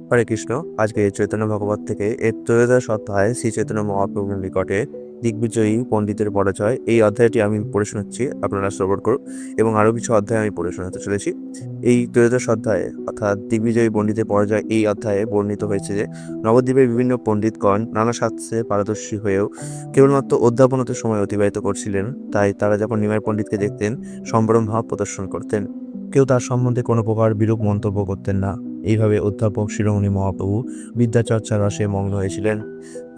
হরে কৃষ্ণ। আজকে চৈতন্য ভগবত থেকে এর ত্রয়োদশ অধ্যায় শ্রী চৈতন্য মহাপ্রভুর নিকটে দিগ্বিজয়ী পণ্ডিতের পরিচয়, এই অধ্যায়টি আমি পড়ে শোনাচ্ছি, আপনারা শ্রবণ করুন। এবং আরও কিছু অধ্যায় আমি পড়ে শোনাতে চলেছি। এই ত্রয়োদশ অধ্যায়ে অর্থাৎ দিগ্বিজয়ী পণ্ডিতের পরিচয় এই অধ্যায়ে বর্ণিত হয়েছে যে নবদ্বীপের বিভিন্ন পণ্ডিতগণ নানা শাস্ত্রে পারদর্শী হয়েও কেবলমাত্র অধ্যাপনতের সময় অতিবাহিত করছিলেন। তাই তারা যখন নিমাই পণ্ডিতকে দেখতেন সম্ভ্রম ভাব প্রদর্শন করতেন, কেউ তার সম্বন্ধে কোনো প্রকার বিরূপ মন্তব্য করতেন না। এইভাবে অধ্যাপক শিরোমণি মহাপ্রভু বিদ্যাচর্চার রসে মগ্ন হয়েছিলেন।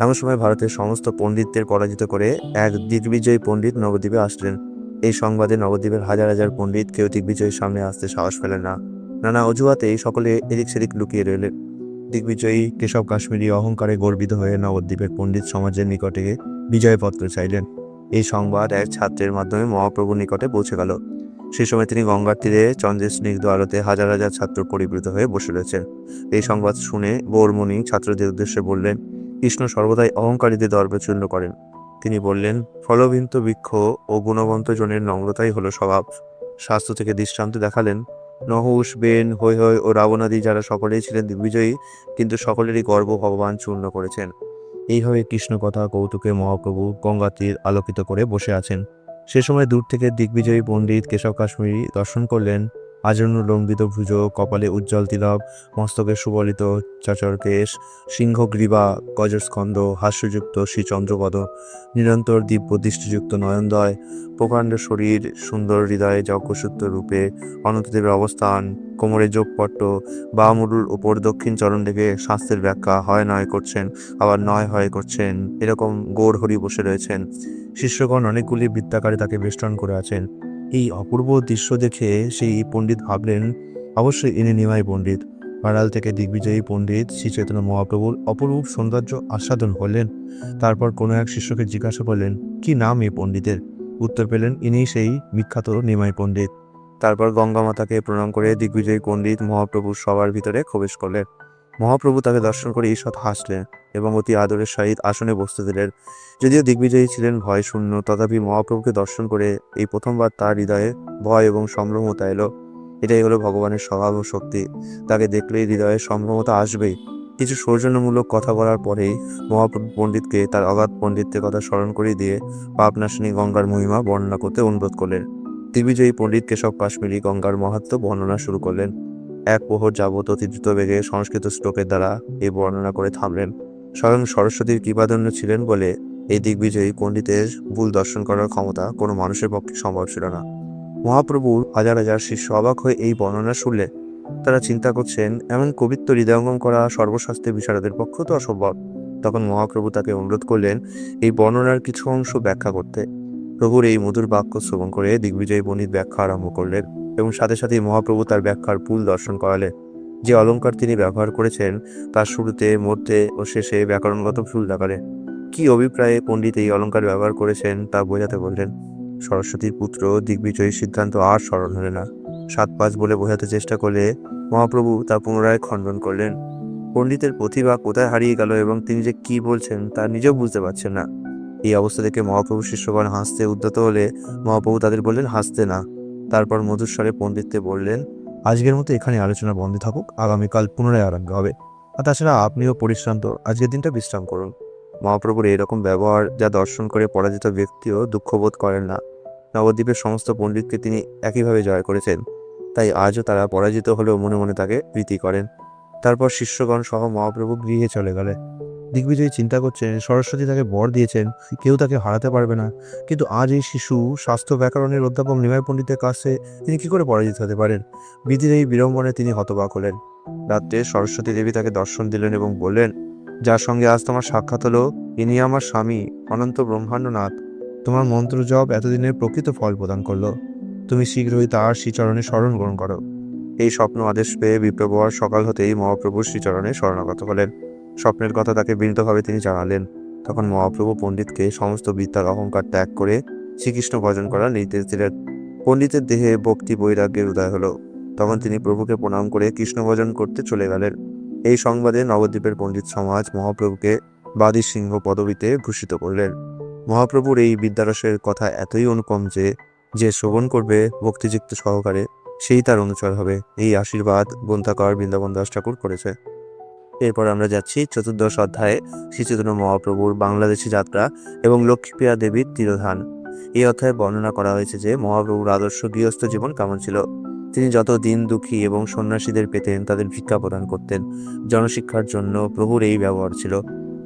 এমন সময় ভারতের সমস্ত পণ্ডিতদের পরাজিত করে এক দিগ্বিজয়ী পণ্ডিত নবদ্বীপে আসলেন। এই সংবাদে নবদ্বীপের হাজার হাজার পণ্ডিত কেউ দিগ্বিজয়ীর সামনে আসতে সাহস পেলেন না। নানা অজুহাতেই সকলে এদিক সেদিক লুকিয়ে রইলেন। দিগ্বিজয়ী কেশব কাশ্মীরি অহংকারে গর্বিত হয়ে নবদ্বীপের পণ্ডিত সমাজের নিকটে বিজয়পত্র চাইলেন। এই সংবাদ এক ছাত্রের মাধ্যমে মহাপ্রভুর নিকটে পৌঁছে গেল। সেই সময় তিনি গঙ্গার তীরে চন্দ্রের স্নিগ্ধ আলোতে হাজার হাজার ছাত্র পরিবৃত হয়ে বসে রয়েছেন। এই সংবাদ শুনে গৌরমণি ছাত্রদের উদ্দেশ্যে বললেন, কৃষ্ণ সর্বদাই অহংকারীদের দর্পে চূর্ণ করেন। তিনি বললেন, ফলবিন্ত বৃক্ষ ও গুণবন্ত জনের নম্রতাই হলো স্বভাব। শাস্ত্র থেকে দৃষ্টান্ত দেখালেন, নহুষ, বেন, হৈ ও রাবণাদি যারা সকলেই ছিলেন দিগ্বিজয়ী, কিন্তু সকলেরই গর্ব ভগবান চূর্ণ করেছেন। এইভাবে কৃষ্ণ কথা কৌতুকে মহাপ্রভু গঙ্গা তীর আলোকিত করে বসে আছেন। সে সময় দূর থেকে দিগ্বিজয়ী পণ্ডিত কেশব কাশ্মীরি দর্শন করলেন। আজন্য লম্বিত ভুজ, কপালে উজ্জ্বল তিলক, মস্তকে সুবলিত চাচর কেশ, সিংহগ্রীবা, গজস্কন্ধ, হাস্যযুক্ত শ্রীচন্দ্রপদ, নিরন্তর দিব্য দৃষ্টিযুক্ত নয়নদয়, প্রকাণ্ড শরীর, সুন্দর হৃদয়ে যজ্ঞসূত্র রূপে অনন্তদেবের অবস্থান, কোমরে যোগপট্ট, বামুরুর ওপর দক্ষিণ চরণ রেখে শাস্ত্রের ব্যাখ্যা হয় নয় করছেন, আবার নয় হয় করছেন, এরকম গৌর হরি বসে রয়েছেন। শিষ্যগণ অনেকগুলি বৃত্তাকারে তাকে বেষ্টন করে আছেন। এই অপূর্ব দৃশ্য দেখে সেই পণ্ডিত ভাবলেন, অবশ্যই ইনি নিমাই পণ্ডিত। আড়াল থেকে দিগ্বিজয়ী পণ্ডিত শ্রী চৈতন্য মহাপ্রভুর অপরূপ সৌন্দর্য আস্বাদন করলেন। তারপর কোনো এক শিষ্যকে জিজ্ঞাসা করলেন, কি নাম এই পণ্ডিতের? উত্তর পেলেন, ইনি সেই বিখ্যাত নিমাই পণ্ডিত। তারপর গঙ্গা মাতাকে প্রণাম করে দিগ্বিজয়ী পণ্ডিত মহাপ্রভুর সবার ভিতরে প্রবেশ করলেন। মহাপ্রভু তাকে দর্শন করে ঈষৎ হাসলেন এবং অতি আদরের সহিত আসনে বসতে দিলেন। যদিও দিগ্বিজয়ী ছিলেন ভয় শূন্য, তথাপি মহাপ্রভুকে দর্শন করে এই প্রথমবার তার হৃদয়ে ভয় এবং সম্ভ্রমতা এলো। এটাই হলো ভগবানের স্বভাব ও শক্তি। তাকে দেখলেই হৃদয়ে সম্ভ্রমতা আসবেই। কিছু সৌজন্যমূলক কথা বলার পরেই মহাপ্রভু পণ্ডিতকে তার অগাধ পণ্ডিতের কথা স্মরণ করিয়ে দিয়ে পাপনাশিনী গঙ্গার মহিমা বর্ণনা করতে অনুরোধ করলেন। দিগ্বিজয়ী পণ্ডিত কেশব কাশ্মীরি গঙ্গার মাহাত্ম্য বর্ণনা শুরু করলেন। এক প্রহর যাবৎ অতি দ্রুত বেগে সংস্কৃত শ্লোকের দ্বারা এই বর্ণনা করে থামলেন। স্বয়ং সরস্বতীর কৃপাধন্য ছিলেন বলে এই দিগ্বিজয়ী পণ্ডিতের ভুল দর্শন করার ক্ষমতা কোনো মানুষের পক্ষে সম্ভব ছিল না। মহাপ্রভুর হাজার হাজার শিষ্য অবাক হয়ে এই বর্ণনা শুনলে। তারা চিন্তা করছেন, এমন কবিত্ব হৃদয়ঙ্গম করা সর্বশাস্ত্রে বিশারদের পক্ষে তো অসম্ভব। তখন মহাপ্রভু তাকে অনুরোধ করলেন এই বর্ণনার কিছু অংশ ব্যাখ্যা করতে। প্রভুর এই মধুর বাক্য শ্রবণ করে দিগ্বিজয়ী পণ্ডিত ব্যাখ্যা আরম্ভ করলেন এবং সাথে সাথেই মহাপ্রভু তার ব্যাখ্যার ভুল দর্শন করালেন। যে অলঙ্কার তিনি ব্যবহার করেছেন তার শুরুতে, মধ্যে ও শেষে ব্যাকরণগত ভুল দেখালেন। কি অভিপ্রায়ে পণ্ডিত এই অলঙ্কার ব্যবহার করেছেন তা বোঝাতে বললেন। সরস্বতীর পুত্র দিগ্বিজয়ীর সিদ্ধান্ত আর স্মরণ হলে না। 7-5 বলে বোঝাতে চেষ্টা করলে মহাপ্রভু তা পুনরায় খণ্ডন করলেন। পণ্ডিতের প্রতিভা কোথায় হারিয়ে গেল এবং তিনি যে কি বলছেন তা নিজেও বুঝতে পারছেন না। এই অবস্থা দেখে মহাপ্রভু শিষ্যগণ হাসতে উদ্যত হলে মহাপ্রভু তাদের বললেন হাসতে না। তারপর মধুস্বরে পণ্ডিতকে বললেন, আজকের মতো এখানে আলোচনা বন্ধ থাকুক, আগামীকাল পুনরায় আরম্ভ হবে। আর তাছাড়া আপনিও পরিশ্রান্ত, আজকের দিনটা বিশ্রাম করুন। মহাপ্রভুর এরকম ব্যবহার যা দর্শন করে পরাজিত ব্যক্তিও দুঃখবোধ করেন না। নবদ্বীপের সমস্ত পণ্ডিতকে তিনি একইভাবে জয় করেছেন, তাই আজও তারা পরাজিত হলেও মনে মনে তাকে প্রীতি করেন। তারপর শিষ্যগণ সহ মহাপ্রভু গৃহে চলে গেলে। দিগ্বিজয়ী চিন্তা করছেন, সরস্বতী তাকে বর দিয়েছেন, কেউ তাকে হারাতে পারবে না, কিন্তু আজ এই শিশু শাস্ত্র ব্যাকরণের অধ্যাপক নিমাই পণ্ডিতের কাছে তিনি কি করে পরাজিত হতে পারেন? বিধির এই বিড়ম্বনে তিনি হতবাক হলেন। রাত্রে সরস্বতী দেবী তাকে দর্শন দিলেন এবং বললেন, যার সঙ্গে আজ তোমার সাক্ষাৎ হলো ইনি আমার স্বামী অনন্ত ব্রহ্মাণ্ডনাথ। তোমার মন্ত্র জপ এতদিনের প্রকৃত ফল প্রদান করলো। তুমি শীঘ্রই তার শ্রীচরণে শরণ গ্রহণ করো। এই স্বপ্ন আদেশ পেয়ে বিপ্রবর সকাল হতেই মহাপ্রভুর শ্রীচরণে শরণাগত হলেন। স্বপ্নের কথা তাকে বিনীতভাবে তিনি জানালেন। তখন মহাপ্রভু পণ্ডিতকে সমস্ত বিদ্যার অহংকার ত্যাগ করে শ্রীকৃষ্ণ ভজন করার নির্দেশ দিলেন। পণ্ডিতের দেহে ভক্তি বৈরাগ্যের উদয় হলো। তখন তিনি প্রভুকে প্রণাম করে কৃষ্ণ ভজন করতে চলে গেলেন। এই সংবাদে নবদ্বীপের পণ্ডিত সমাজ মহাপ্রভুকে বাদী সিংহ পদবীতে ভূষিত করলেন। মহাপ্রভুর এই বিদ্যারসের কথা এতই অনুপম যে শ্রবণ করবে ভক্তিযুক্ত সহকারে সেই তার অনুচর হবে। এই আশীর্বাদ গ্রন্থাকার বৃন্দাবন দাস ঠাকুর করেছে। এরপর আমরা যাচ্ছি চতুর্দশ অধ্যায়ে শ্রী চৈতন্য মহাপ্রভুর বাংলাদেশি যাত্রা এবং লক্ষ্মীপ্রিয়া দেবীর তিরোধান। এই অধ্যায়ে বর্ণনা করা হয়েছে যে মহাপ্রভুর আদর্শ গৃহস্থ জীবন কেমন ছিল। তিনি যত দিন দুঃখী এবং সন্ন্যাসীদের পেতেন তাদের ভিক্ষা প্রদান করতেন। জনশিক্ষার জন্য প্রভুর এই ব্যবহার ছিল।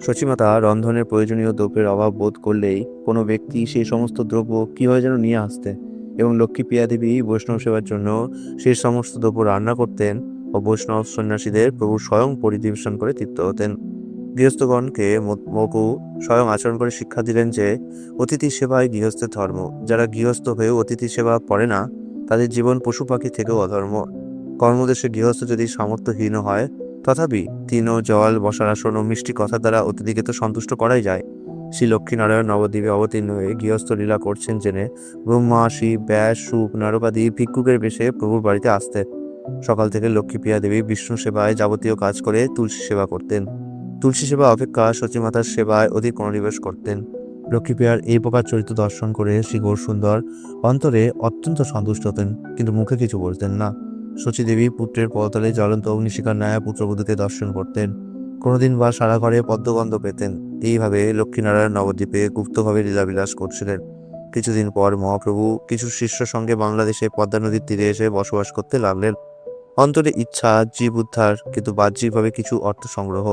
সচিমাতা রন্ধনের প্রয়োজনীয় দ্রব্যের অভাব বোধ করলেই কোনো ব্যক্তি সেই সমস্ত দ্রব্য কীভাবে যেন নিয়ে আসতে এবং লক্ষ্মীপ্রিয়া দেবী বৈষ্ণব সেবার জন্য সেই সমস্ত দ্রব্য রান্না করতেন ও বৈষ্ণব সন্ন্যাসীদের প্রভু স্বয়ং পরিবেশন করে তৃপ্ত হতেন। গৃহস্থগণকে মকু স্বয়ং আচরণ করে শিক্ষা দিলেন যে অতিথি সেবাই গৃহস্থের ধর্ম। যারা গৃহস্থ হয়েও অতিথি সেবা করে না তাদের জীবন পশু পাখি থেকেও অধর্ম। কর্মদেশে গৃহস্থ যদি সামর্থ্যহীন হয় তথাপি তৃণ জল বসার আসন ও মিষ্টি কথা দ্বারা অতিথিকে তো সন্তুষ্ট করাই যায়। শ্রী লক্ষ্মীনারায়ণ নবদ্বীপে অবতীর্ণ হয়ে গৃহস্থ লীলা করছেন জেনে ব্রহ্মা শিব ব্যাস শুক নারবাদী ভিক্ষুকের বেশে প্রভুর বাড়িতে আসতেন। সকাল থেকে লক্ষ্মীপ্রিয়া দেবী বিষ্ণু সেবায় যাবতীয় কাজ করে তুলসী সেবা করতেন। তুলসী সেবা অপেক্ষা সচিমাতার সেবায় অধিক মনোনিবেশ করতেন। লক্ষ্মীপ্রিয়ার এই প্রকার চরিত্র দর্শন করে শ্রী গৌরসুন্দর অন্তরে অত্যন্ত সন্তুষ্ট হতেন, কিন্তু মুখে কিছু বলতেন না। শচীদেবী পুত্রের পদতলে জ্বলন্ত অগ্নিশিখার ন্যায় পুত্রবধূকে দর্শন করতেন। কোনোদিন বা সারা ঘরে পদ্মগন্ধ পেতেন। এইভাবে লক্ষ্মীনারায়ণ নবদ্বীপে গুপ্তভাবে লীলাবিলাস করছিলেন। কিছুদিন পর মহাপ্রভু কিছু শিষ্য সঙ্গে বাংলাদেশে পদ্মা নদীর তীরে এসে বসবাস করতে লাগলেন। অন্তরে ইচ্ছা জীব উদ্ধার, কিন্তু বাহ্যিকভাবে কিছু অর্থ সংগ্রহ।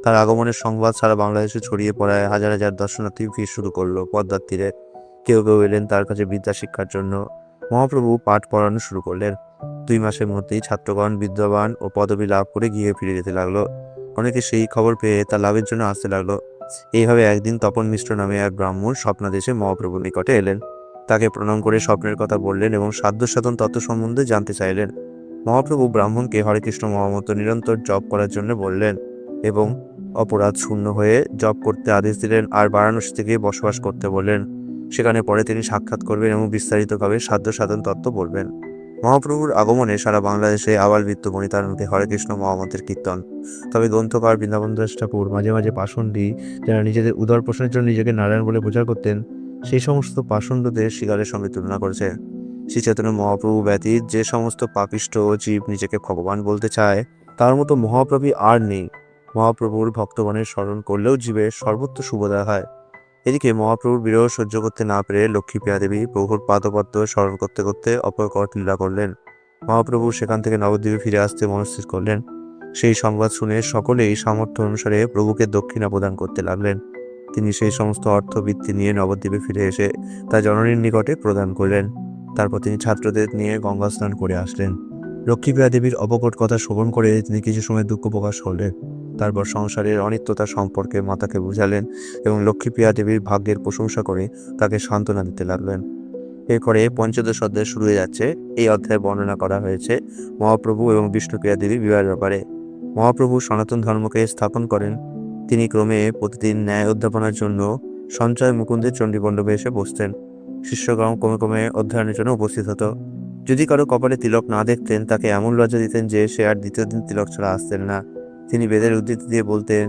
তার আগমনের সংবাদ সারা বাংলাদেশে ছড়িয়ে পড়ায় হাজার হাজার দর্শনার্থী ভিড় শুরু করলো পদ্মার তীরে। কেউ কেউ এলেন তার কাছে বিদ্যা শিক্ষার জন্য। মহাপ্রভু পাঠ পড়ানো শুরু করলেন। 2 মাসের মধ্যেই ছাত্রগণ বিদ্যাবান ও পদবী লাভ করে গৃহে ফিরে যেতে লাগলো। অনেকে সেই খবর পেয়ে তা লাভের জন্য আসতে লাগলো। এইভাবে একদিন তপন মিশ্র নামে এক ব্রাহ্মণ স্বপ্নাদেশে মহাপ্রভুর নিকটে এলেন। তাকে প্রণাম করে স্বপ্নের কথা বললেন এবং সাধ্য সাধন তত্ত্ব সম্বন্ধে জানতে চাইলেন। মহাপ্রভু ব্রাহ্মণকে হরে কৃষ্ণ মহামন্ত্র নিরন্তর জপ করার জন্য বললেন এবং অপরাধ শূন্য হয়ে জপ করতে আদেশ দিলেন, আর বারাণসী থেকে বসবাস করতে বললেন। সেখানে পরে তিনি সাক্ষাৎ করবেন এবং বিস্তারিতভাবে সাধ্য সাধন তত্ত্ব বলবেন। মহাপ্রভুর আগমনে সারা বাংলাদেশে আবাল বৃত্ত বনিতার মধ্যে হরে কৃষ্ণ মহামন্ত্রের কীর্তন। তবে গ্রন্থকার বৃন্দাবন দাস ঠাকুর মাঝে মাঝে পাষণ্ডী, যারা নিজেদের উদর পোষণের জন্য নিজেকে নারায়ণ বলে প্রচার করতেন, সেই সমস্ত পাষণ্ডদের শিকারের সঙ্গে তুলনা করেছে। শ্রী চৈতন্য মহাপ্রভু ব্যতীত যে সমস্ত পাপিষ্ঠ জীব নিজেকে ভগবান বলতে চায় তার মতো মহাপ্রভু আর নেই। মহাপ্রভুর ভক্তগণের স্মরণ করলেও জীবের সর্বত্র শুভোদয় হয়। এদিকে মহাপ্রভুর বিরহ সহ্য করতে না পেরে লক্ষ্মীপ্রিয়া দেবী প্রভুর পাদপদ্ম স্মরণ করতে করতে অপরকট লীলা করলেন। মহাপ্রভু সেখান থেকে নবদ্বীপে ফিরে আসতে মনস্থির করলেন। সেই সংবাদ শুনে সকলেই সামর্থ্য অনুসারে প্রভুকে দক্ষিণা প্রদান করতে লাগলেন। তিনি সেই সমস্ত অর্থবৃত্তি নিয়ে নবদ্বীপে ফিরে এসে তা জননীর নিকটে প্রদান করলেন। তারপর তিনি ছাত্রদের নিয়ে গঙ্গা স্নান করে আসলেন। লক্ষ্মীপ্রিয়া দেবীর অপকট কথা শ্রবণ করে তিনি কিছু সময় দুঃখ প্রকাশ করলেন। তারপর সংসারের অনিত্যতা সম্পর্কে মাতাকে বুঝালেন এবং লক্ষ্মীপ্রিয়া দেবীর ভাগ্যের প্রশংসা করে তাকে সান্ত্বনা দিতে লাগলেন। এরপরে পঞ্চদশ অধ্যায় শুরু হয়ে যাচ্ছে। এই অধ্যায়ে বর্ণনা করা হয়েছে মহাপ্রভু এবং বিষ্ণুপ্রিয়া দেবীর বিবাহের ব্যাপারে। মহাপ্রভু সনাতন ধর্মকে স্থাপন করেন। তিনি ক্রমে প্রতিদিন ন্যায় অধ্যাপনার জন্য সঞ্চয় মুকুন্দের চণ্ডীমণ্ডপে এসে বসতেন। শিষ্যগণ ক্রমে ক্রমে অধ্যয়নের জন্য উপস্থিত হতো। যদি কারো কপালে তিলক না দেখতেন তাকে এমন লজ্জা দিতেন যে সে আর দ্বিতীয় দিন তিলক ছাড়া আসতেন না। তিনি বেদের উদ্ধৃতি দিয়ে বলতেন,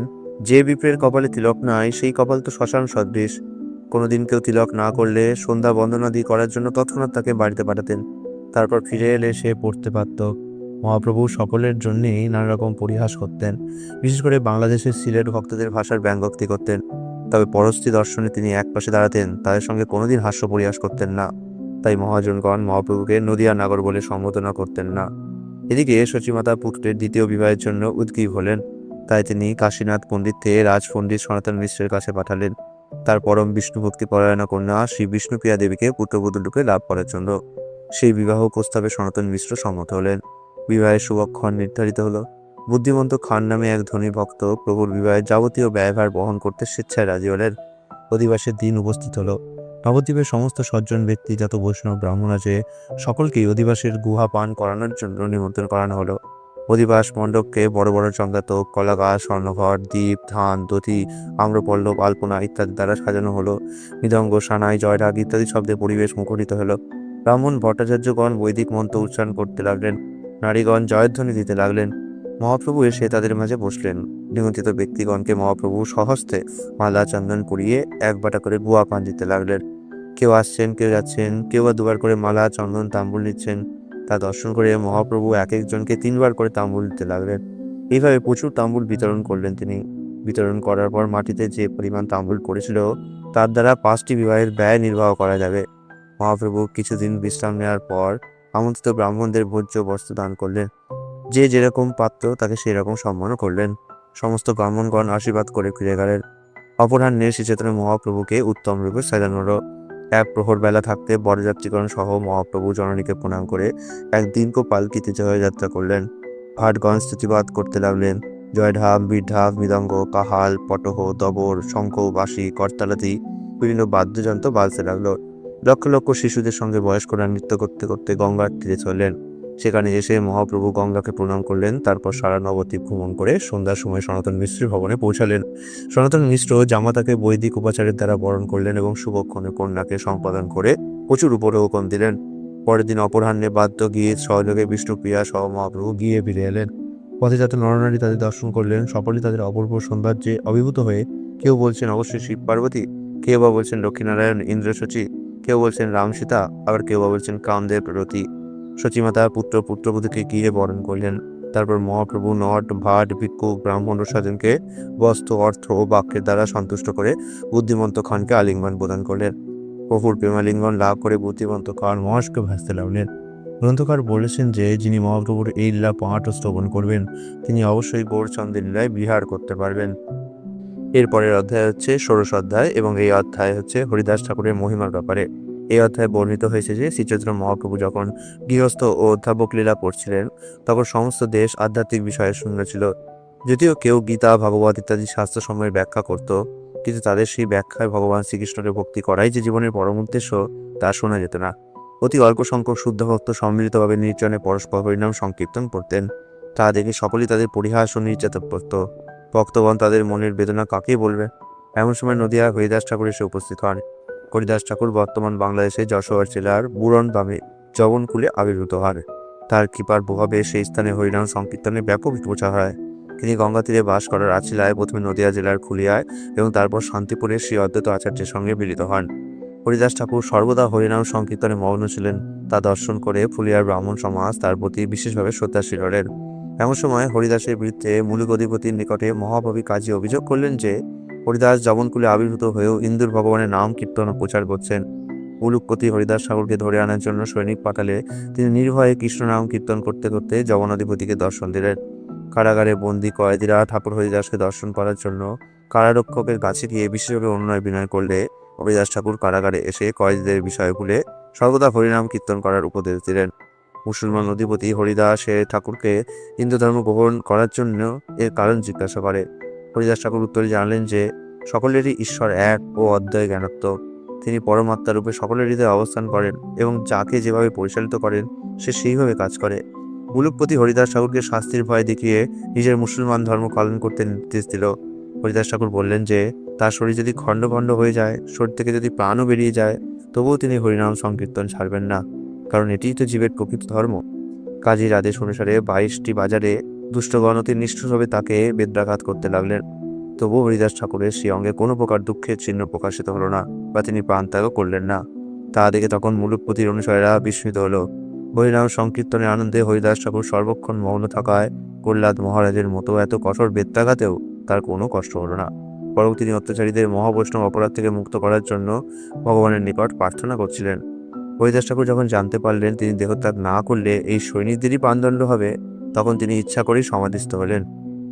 যে বিপ্রের কপালে তিলক নাই সেই কপাল তো শ্মশান সদৃশ। কোনোদিন কেউ তিলক না করলে সন্ধ্যা বন্দনাদি করার জন্য তৎক্ষণাৎ তাকে বাড়িতে পাঠাতেন। তারপর ফিরে এলে সে পড়তে পারত। মহাপ্রভু সকলের জন্যেই নানা রকম পরিহাস করতেন। বিশেষ করে বাংলাদেশের সিলেট ভক্তদের ভাষার ব্যঙ্গোক্তি করতেন। তবে পরস্থি দর্শনে তিনি এক পাশে দাঁড়াতেন, তাদের সঙ্গে কোনোদিন হাস্য পরিহাস করতেন না। তাই মহাজনগণ মহাপ্রভুকে নদিয়া নাগর বলে সম্বোধনা করতেন না। এদিকে সচিমাতা পুত্রের দ্বিতীয় বিবাহের জন্য উদ্গ্রীব হলেন। তাই তিনি কাশীনাথ পণ্ডিত থেকে রাজ পণ্ডিত সনাতন মিশ্রের কাছে পাঠালেন তার পরম বিষ্ণু ভক্তি পরায়ণা কন্যা শ্রী বিষ্ণুপ্রিয়া দেবীকে পুত্রবধূরূপে লাভ করার জন্য। সেই বিবাহ প্রস্তাবে সনাতন মিশ্র সম্মত হলেন। বিবাহের শুভক্ষণ নির্ধারিত হলো। বুদ্ধিমন্ত খান নামে এক ধনী ভক্ত প্রভুর বিবাহের যাবতীয় ব্যয়ভার বহন করতে স্বেচ্ছায় রাজি হলেন। অধিবাসের দিন উপস্থিত হলো। নবদ্বীপের সমস্ত সজ্জন ব্যক্তি যত বৈষ্ণব ব্রাহ্মণ আছে সকলকেই অধিবাসের গুহা পান করানোর জন্য নিমন্ত্রণ করানো হলো। অধিবাস মণ্ডপকে বড় বড় চন্দ্রাতক, কলাগাছ, স্বর্ণঘর, দ্বীপ, ধান, দধি, আম্রপল্লব, আলপনা ইত্যাদি দ্বারা সাজানো হলো। মৃদঙ্গ, সানাই, জয়রাগ ইত্যাদি শব্দে পরিবেশ মুখরিত হলো। ব্রাহ্মণ ভট্টাচার্যগণ বৈদিক মন্ত্র উচ্চারণ করতে লাগলেন। নারীগণ জয়ধ্বনি দিতে লাগলেন। মহাপ্রভু এসে তাদের মাঝে বসলেন। নিমন্ত্রিত ব্যক্তিগণকে মহাপ্রভু স্বহস্তে মালা চন্দন পরিয়ে এক বাটা করে গুয়া পান দিতে লাগলেন। কেউ আসছেন, কেউ যাচ্ছেন, কেউ বা দুবার করে মালা চন্দন তাম্বুল নিচ্ছেন। তা দর্শন করে মহাপ্রভু এক একজনকে 3 বার করে তাম্বুল দিতে লাগলেন। এইভাবে প্রচুর তাম্বুল বিতরণ করলেন তিনি। বিতরণ করার পর মাটিতে যে পরিমাণ তাম্বুল পড়েছিল তার দ্বারা 5টি বিবাহের ব্যয় নির্বাহ করা যাবে। মহাপ্রভু কিছুদিন বিশ্রাম নেওয়ার পর আমন্ত্রিত ব্রাহ্মণদের ভোজ্য বস্ত্র দান করলেন। যে যেরকম পাত্র তাকে সেই রকম সম্মানও করলেন। সমস্ত ব্রাহ্মণগণ আশীর্বাদ করে ফিরে গেলেন। অপরাহ্নে শ্রীচৈতন্য মহাপ্রভুকে উত্তম রূপে সাজানো হলো। এক প্রহর বেলা থাকতে বরযাত্রীগণ সহ মহাপ্রভু জননীকে প্রণাম করে এক দীর্ঘ পালকিতে জয়যাত্রা করলেন। ভাটগণ স্তুতিবাদ করতে লাগলেন। জয়ঢাক, বীরঢাক, মৃদঙ্গ, কাহাল, পটহ, দবর, শঙ্খ, বাঁশি, করতালাদি বিভিন্ন বাদ্যযন্ত্র বাজতে লাগলো। লক্ষ লক্ষ শিশুদের সঙ্গে বয়স্করা নৃত্য করতে করতে গঙ্গার তীরে চললেন। সেখানে এসে মহাপ্রভু গঙ্গাকে প্রণাম করলেন। তারপর সারা নবদ্বীপ ভ্রমণ করে সন্ধ্যার সময় সনাতন মিশ্রের ভবনে পৌঁছালেন। সনাতন মিশ্র জামাতাকে বৈদিক উপাচারের দ্বারা বরণ করলেন এবং শুভক্ষণে কন্যাকে সম্পাদন করে প্রচুর উপঢৌকন দিলেন। পরের দিন অপরাহ্নে বাদ্য গীত সহযোগে বিষ্ণুপ্রিয়া সহ মহাপ্রভু গিয়ে ফিরে এলেন। পথে যাতে নরনারী তাদের দর্শন করলেন। সকলেই তাদের অপূর্ব সৌন্দর্যে অভিভূত হয়ে কেউ বলছেন অবশ্যই শিব পার্বতী, কেউ বা বলছেন লক্ষ্মীনারায়ণ ইন্দ্রশচী, কেউ বলছেন রাম সীতা, আবার কেউ বা বলছেন কামদেব রতি। সচিমাতা পুত্র পুত্রবধূকে গিয়ে বরণ করলেন। তারপর মহাপ্রভু নট ভাট ভিক্ষুক ব্রাহ্মণ ও স্বজনকে বস্ত্র অর্থ ও বাক্যের দ্বারা সন্তুষ্ট করে বুদ্ধিমন্ত খানকে আলিঙ্গন প্রদান করলেন। প্রভুর প্রেমালিঙ্গন লাভ করে বুদ্ধিমন্ত খান মহাশকে ভাসতে লাগলেন। গ্রন্থকার বলেছেন যে যিনি মহাপ্রভুর এই লীলা পাঠ ও শ্রবণ করবেন তিনি অবশ্যই গৌরচন্দ্রের লীলায় বিহার করতে পারবেন। এরপরের অধ্যায় হচ্ছে ষোড়শ অধ্যায় এবং এই অধ্যায় হচ্ছে হরিদাস ঠাকুরের মহিমার ব্যাপারে। এই অধ্যায়ে বর্ণিত হয়েছে যে শ্রীচৈতন্য মহাপ্রভু যখন গৃহস্থ ও অধ্যাপক লীলা করছিলেন তখন সমস্ত দেশ আধ্যাত্মিক বিষয়ে শূন্য ছিল। যদিও কেউ গীতা, ভাগবত ইত্যাদি শাস্ত্রসমূহের ব্যাখ্যা করত, কিন্তু তাদের সেই ব্যাখ্যায় ভগবান শ্রীকৃষ্ণকে ভক্তি করাই যে জীবনের পরম উদ্দেশ্য তা শোনা যেত না। অতি অল্প সংখ্যক শুদ্ধ ভক্ত সম্মিলিতভাবে নির্জনে পরস্পর হরিনাম সংকীর্তন করতেন। তা দেখে সকলেই তাদের পরিহাস ও নির্যাতন করত। ভক্তগণ তাদের মনের বেদনা কাকে বলবে? এমন সময় নদিয়া হরিদাস ঠাকুর এসে উপস্থিত হন। হরিদাস ঠাকুর বর্তমান বাংলাদেশে যশোর জেলার বুরন গ্রামে জবনকুলে আবির্ভূত হন। তার কৃপার প্রভাবে সেই স্থানে হরিনাম সংকীর্তনের ব্যাপক প্রচার হয়। তিনি গঙ্গা তীরে বাস করার আছিলায় প্রথমে নদিয়া জেলার খুলিয়ায় এবং তারপর শান্তিপুরের শ্রী অদ্বৈত আচার্যের সঙ্গে মিলিত হন। হরিদাস ঠাকুর সর্বদা হরিনাম সংকীর্তনে মগ্ন ছিলেন। তা দর্শন করে ফুলিয়ার ব্রাহ্মণ সমাজ তার প্রতি বিশেষভাবে শ্রদ্ধাশীল হলেন। এমন সময় হরিদাসের বিরুদ্ধে মুলুক অধিপতির নিকটে মহাভাবী কাজী অভিযোগ করলেন যে হরিদাস জবনকুলে আবির্ভূত হয়েও ইন্দুর ভগবানের নাম কীর্তন ও প্রচার করছেন। মুলুকপতি হরিদাস ঠাকুরকে ধরে আনার জন্য সৈনিক পাঠালে তিনি নির্ভয়ে কৃষ্ণ নাম কীর্তন করতে করতে জবনাধিপতিকে দর্শন দিলেন। কারাগারে বন্দী কয়েদিরা ঠাকুর হরিদাসকে দর্শন করার জন্য কারারক্ষকের কাছে গিয়ে বিশেষভাবে অনুনয় বিনয় করলে হরিদাস ঠাকুর কারাগারে এসে কয়েদিদের বিষয় ভুলে সর্বদা হরিনাম কীর্তন করার উপদেশ দিলেন। মুসলমান অধিপতি হরিদাস ঠাকুরকে হিন্দু ধর্ম গ্রহণ করার জন্য এর কারণ জিজ্ঞাসা করে। হরিদাস ঠাকুর উত্তরে জানালেন যে সকলেরই ঈশ্বর এক ও অদ্বয় জ্ঞানোক্ত। তিনি পরমাত্মা রূপে সকলের হৃদয়ে অবস্থান করেন এবং যাকে যেভাবে পরিচালিত করেন সে সেইভাবে কাজ করে। মুলুকপতি হরিদাস ঠাকুরকে শাস্তির ভয় দেখিয়ে নিজের মুসলমান ধর্ম পালন করতে নির্দেশ দিল। হরিদাস ঠাকুর বললেন যে তার শরীর যদি খণ্ড খণ্ড হয়ে যায়, শরীর থেকে যদি প্রাণও বেরিয়ে যায়, তবুও তিনি হরিনাম সংকীর্তন ছাড়বেন না, কারণ এটিই তো জীবের প্রকৃত ধর্ম। কাজীর আদেশ অনুসারে 22টি বাজারে দুষ্টগণ অতি নিষ্ঠুরভাবে তাকে বেদ্রাঘাত করতে লাগলেন। তবুও হরিদাস ঠাকুরের সেই অঙ্গে কোনো প্রকার দুঃখের চিহ্ন প্রকাশিত হলো না বা তিনি প্রাণত্যাগও করলেন না। তা দেখে তখন মুলুকপতির অনুসারীরা বিস্মিত হলো। হরিনাম সংকীর্তনের আনন্দে হরিদাস ঠাকুর সর্বক্ষণ মৌন থাকায় প্রহ্লাদ মহারাজের মতো এত কঠোর বেত্রাঘাতেও তার কোনো কষ্ট হলো না। বরং তিনি অত্যাচারীদের মহাবৈষ্ণব অপরাধ থেকে মুক্ত করার জন্য ভগবানের নিকট প্রার্থনা করছিলেন। হরিদাস ঠাকুর যখন জানতে পারলেন তিনি দেহত্যাগ না করলে এই সৈনিকদেরই প্রাণদণ্ড হবে, তখন তিনি ইচ্ছা করেই সমাধিস্থ হলেন।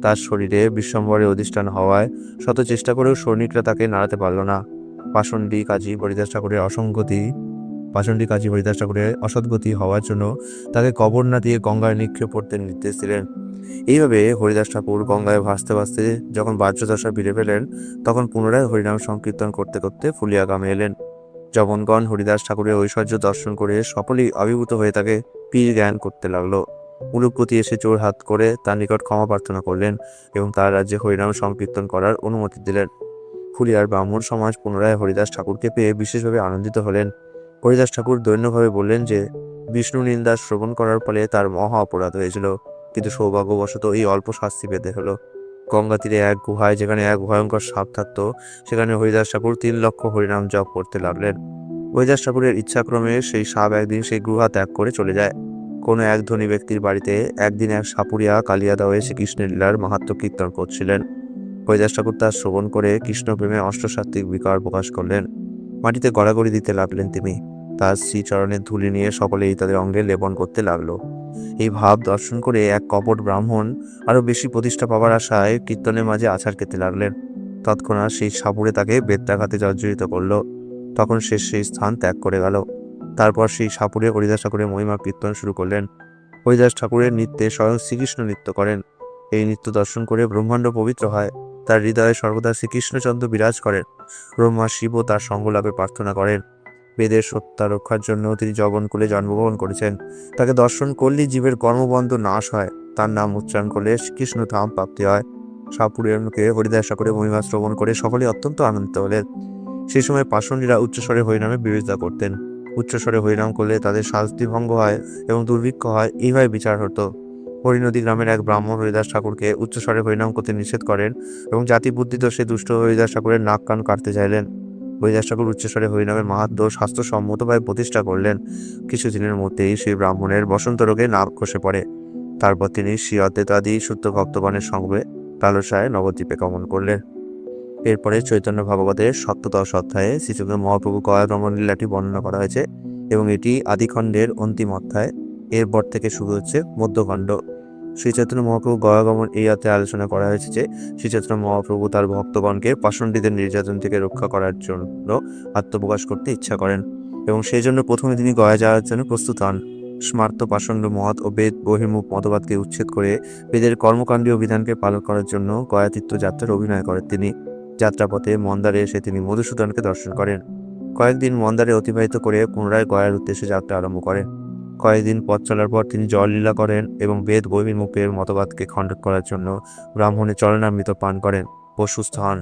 তার শরীরে বিশ্বম্বরের অধিষ্ঠান হওয়ায় শত চেষ্টা করেও সৈনিকরা তাকে নাড়াতে পারল না। পাষণ্ডী কাজী হরিদাস ঠাকুরের অসদ্গতি হওয়ার জন্য তাকে কবর না দিয়ে গঙ্গায় নিক্ষেপ করতে নির্দেশ দিলেন। এইভাবে হরিদাস ঠাকুর গঙ্গায় ভাসতে ভাসতে যখন বাহ্যদশা ফিরে পেলেন তখন পুনরায় হরিনাম সংকীর্তন করতে করতে ফুলিয়া গ্রামে এলেন। জবনগণ হরিদাস ঠাকুরের ঐশ্বর্য দর্শন করে সকলেই অভিভূত হয়ে তাকে পীর জ্ঞান করতে লাগলো। মুলুকপতি এসে জোর হাত করে তার নিকট ক্ষমা প্রার্থনা করলেন এবং তার রাজ্যে হরিনাম সংকীর্তন করার অনুমতি দিলেন। ফুলিয়ার ব্রাহ্মণ সমাজ পুনরায় হরিদাস ঠাকুরকে পেয়ে বিশেষভাবে আনন্দিত হলেন। হরিদাস ঠাকুর দৈন্যভাবে বললেন যে বিষ্ণু নিন্দা শ্রবণ করার ফলে তার মহা অপরাধ হয়েছিল, কিন্তু সৌভাগ্যবশত এই অল্প শাস্তি পেতে হলো। গঙ্গা তীরে এক গুহায় যেখানে এক ভয়ঙ্কর সাপ থাকত, সেখানে হরিদাস ঠাকুর 3 লক্ষ হরিনাম জপ করতে লাগলেন। হরিদাস ঠাকুরের ইচ্ছাক্রমে সেই সাপ একদিন সেই গুহা ত্যাগ করে চলে যায়। কোনো এক ধনী ব্যক্তির বাড়িতে একদিন এক সাপুরিয়া কালিয়া দাওয়ে শ্রীকৃষ্ণের লীলার মাহাত্ম্য কীর্তন করছিলেন। হরিদাস ঠাকুর তার শ্রবণ করে কৃষ্ণপ্রেমে অষ্টসাত্ত্বিক বিকার প্রকাশ করলেন। মাটিতে গড়াগড়ি দিতে লাগলেন তিনি। তার শ্রীচরণের ধুলি নিয়ে সকলেই তাদের অঙ্গে লেপন করতে লাগলো। এই ভাব দর্শন করে এক কপট ব্রাহ্মণ আরো বেশি প্রতিষ্ঠা পাওয়ার আশায় কীর্তনের মাঝে আছাড় খেতে লাগলেন। তৎক্ষণাৎ সেই সাপুড়ে তাকে বেত্রাঘাতে জর্জরিত করল। তখন সে সেই স্থান ত্যাগ করে গেল। তারপর সেই সাপুড়ে হরিদাস ঠাকুরের মহিমা কীর্তন শুরু করলেন। হরিদাস ঠাকুরের নৃত্যে স্বয়ং শ্রীকৃষ্ণ নৃত্য করেন। এই নৃত্য দর্শন করে ব্রহ্মাণ্ড পবিত্র হয়। তার হৃদয়ে সর্বদা শ্রীকৃষ্ণচন্দ্র বিরাজ করেন। ব্রহ্মা শিবও তার সঙ্গ লাভে প্রার্থনা করেন। বেদের সত্তা রক্ষার জন্য তিনি জবনকুলে জন্মগ্রহণ করেছেন। তাকে দর্শন করলেই জীবের কর্মবন্ধ নাশ হয়। তার নাম উচ্চারণ করলে শ্রীকৃষ্ণ ধাম প্রাপ্তি হয়। সাপুড়ের মুখে হরিদাস ঠাকুরের মহিমা শ্রবণ করে সকলে অত্যন্ত আনন্দিত হলেন। সেই সময় পাষণ্ডীরা উচ্চস্বরে হরিনামে বিরোধিতা করতেন। উচ্চস্বরে হরিনাম করলে তাদের শাস্তি ভঙ্গ হয় এবং দুর্ভিক্ষ হয়, এইভাবে বিচার হতো। হরিনদী গ্রামের এক ব্রাহ্মণ হরিদাস ঠাকুরকে উচ্চস্বরে হরিনাম করতে নিষেধ করেন এবং জাতি বুদ্ধিত সে দুষ্ট হরিদাস ঠাকুরের নাক কান কাটতে চাইলেন। হরিদাস ঠাকুর উচ্চস্বরে হরিনামের মাহাত্ম্য স্বাস্থ্যসম্মতভাবে প্রতিষ্ঠা করলেন। কিছুদিনের মধ্যেই সেই ব্রাহ্মণের বসন্ত রোগে নাক খসে পড়ে। তারপর তিনি শ্রী অদ্বৈতাদি শুদ্ধ ভক্তগণের সঙ্গে লালসায় নবদ্বীপে গমন করলেন। এরপরে চৈতন্য ভাগবতের সপ্তদশ অধ্যায়ে শ্রীচৈতন্য মহাপ্রভু গয়া ভ্রমণ লীলাটি বর্ণনা করা হয়েছে এবং এটি আদিখণ্ডের অন্তিম অধ্যায়। এরপর থেকে শুরু হচ্ছে মধ্যখণ্ড। শ্রী চৈতন্য মহাপ্রভু গয়া গমন এই অধ্যায়ে আলোচনা করা হয়েছে যে শ্রী চৈতন্য মহাপ্রভু তার ভক্তগণকে পাষণ্ডীদের নির্যাতন থেকে রক্ষা করার জন্য আত্মপ্রকাশ করতে ইচ্ছা করেন এবং সেই জন্য প্রথমে তিনি গয়া যাওয়ার জন্য প্রস্তুত হন। স্মার্ত পাষণ্ড মহৎ ও বেদ বহির্মুখ মতবাদকে উচ্ছেদ করে বেদের কর্মকাণ্ডীয় বিধানকে পালন করার জন্য গয়া তীর্থযাত্রার অভিনয় করেন তিনি। যাত্রাপথে মন্দারে এসে তিনি মধুসূদনকে দর্শন করেন। কয়েকদিন মন্দারে অতিবাহিত করে পুনরায় গয়ার উদ্দেশ্যে যাত্রা আরম্ভ করেন। কয়েকদিন পথ চলার পর তিনি জললীলা করেন এবং বেদ বহির্মুখের মতবাদকে খণ্ডন করার জন্য ব্রাহ্মণের চরণামৃত পান করেন ও সুস্থ হন।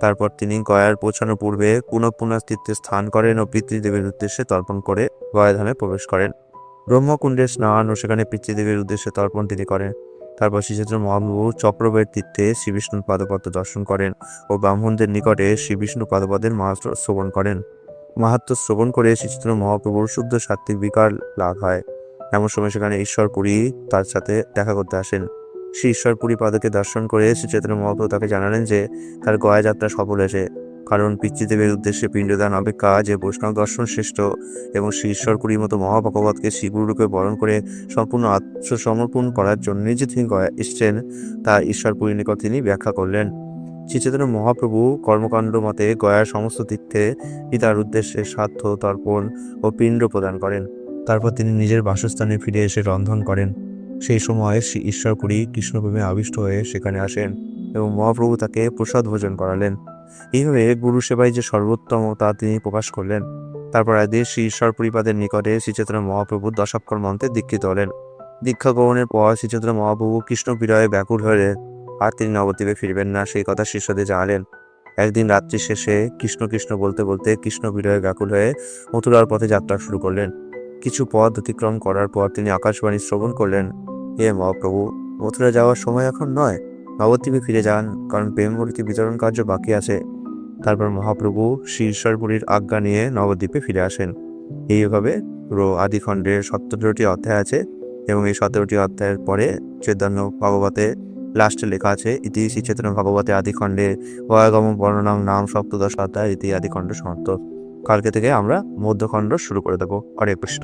তারপর তিনি গয়ার পৌঁছানোর পূর্বে পুনঃ তীর্থে স্থান করেন ও পিতৃদেবের উদ্দেশ্যে তর্পণ করে গয়াধামে প্রবেশ করেন। ব্রহ্মকুণ্ডে স্নান ও সেখানে পিতৃদেবের উদ্দেশ্যে তর্পণ তিনি করেন। তারপর শ্রীচৈতন্য মহাপ্রভু চক্রবের তীর্থে শ্রীবিষ্ণুর পাদপদ্ম দর্শন করেন ও ব্রাহ্মণদের নিকটে শ্রীবিষ্ণু পাদপদের মাহাত্ম্য শ্রবণ করেন। মাহাত্ম্য শ্রবণ করে শ্রীচৈতন্য মহাপ্রভুর শুদ্ধ সাত্ত্বিক বিকার লাভ হয়। এমন সময় সেখানে ঈশ্বরপুরী তার সাথে দেখা করতে আসেন। শ্রী ঈশ্বরপুরী পাদকে দর্শন করে শ্রীচৈতন্য মহাপ্রভু তাকে জানালেন যে তার গয়া যাত্রা সফল হয়েছে, কারণ পিতৃদেবের উদ্দেশ্যে পিণ্ডদান অপেক্ষা যে বৈষ্ণব দর্শন শ্রেষ্ঠ এবং শ্রী ঈশ্বরপুরীর মতো মহাভগবতকে শ্রীগুরুরূপে বরণ করে সম্পূর্ণ আত্মসমর্পণ করার জন্যই যে তিনি গয়া এসছেন তা ঈশ্বরপুরীর নিকট তিনি ব্যাখ্যা করলেন। শ্রীচৈতন্য মহাপ্রভু কর্মকাণ্ড মতে গয়ার সমস্ত তীর্থে পিতার উদ্দেশ্যে শ্রাদ্ধ তর্পণ ও পিণ্ড প্রদান করেন। তারপর তিনি নিজের বাসস্থানে ফিরে এসে রন্ধন করেন। সেই সময় শ্রী ঈশ্বরপুরী কৃষ্ণপ্রেমে আবিষ্ট হয়ে সেখানে আসেন এবং মহাপ্রভু তাকে প্রসাদ ভোজন করালেন। এইভাবে গুরু সেবাই যে সর্বোত্তম তা তিনি প্রকাশ করলেন। তারপর আদি শ্রী ঈশ্বরপুরীপাদের নিকটে শ্রীচৈতন্য মহাপ্রভু দশাক্ষর মন্ত্রে দীক্ষিত হলেন। দীক্ষা গ্রহণের পর শ্রীচৈতন্য মহাপ্রভু কৃষ্ণ বিরহে ব্যাকুল হয়ে আর তিনি নবদ্বীপে ফিরবেন না সেই কথা শিষ্যদের জানালেন। একদিন রাত্রি শেষে কৃষ্ণ কৃষ্ণ বলতে বলতে কৃষ্ণ বিরহে ব্যাকুল হয়ে মথুরার পথে যাত্রা শুরু করলেন। কিছু পথ অতিক্রম করার পর তিনি আকাশবাণী শ্রবণ করলেন, হে মহাপ্রভু, মথুরা যাওয়ার সময় এখন নয়, নবদ্বীপে ফিরে যান, কারণ প্রেমমূর্তি বিতরণ কার্য বাকি আছে। তারপর মহাপ্রভু শ্রী ঈশ্বরপুরীর আজ্ঞা নিয়ে নবদ্বীপে ফিরে আসেন। এইভাবে পুরো আদিখণ্ডের 17টি অধ্যায় আছে এবং এই 17টি অধ্যায়ের পরে চৈতন্য ভাগবতে লাস্টে লেখা আছে ইতি শ্রী চৈতন্য ভাগবতে আদিখণ্ডে গয়াগম বর্ণনাং নাম সপ্তদশ অধ্যায় ইতি আদিখণ্ড সমাপ্ত। কালকে থেকে আমরা মধ্যখণ্ড শুরু করে দেবো। হরে কৃষ্ণ।